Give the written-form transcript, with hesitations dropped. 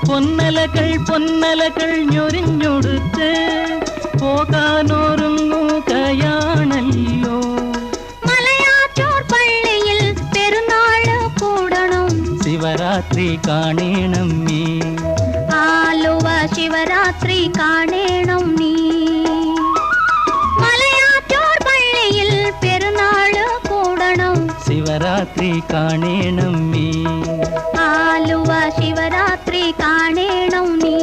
പൊന്നലകൾ ഞൊരിഞ്ഞൊടുത്ത് പോകാനൊരുങ്ങുകയാണല്ലോ. മലയാറ്റൂർ പള്ളിയിൽ പെരുന്നാള് കൂടണം, ശിവരാത്രി കാണണം നീ. ആലുവ ശിവരാത്രി കാണണം നീ. മലയാറ്റൂർ പള്ളിയിൽ പെരുന്നാള് കൂടണം, ശിവരാത്രി കാണണം നീ. ആലുവ ശിവരാത്രി കാണണം നീ.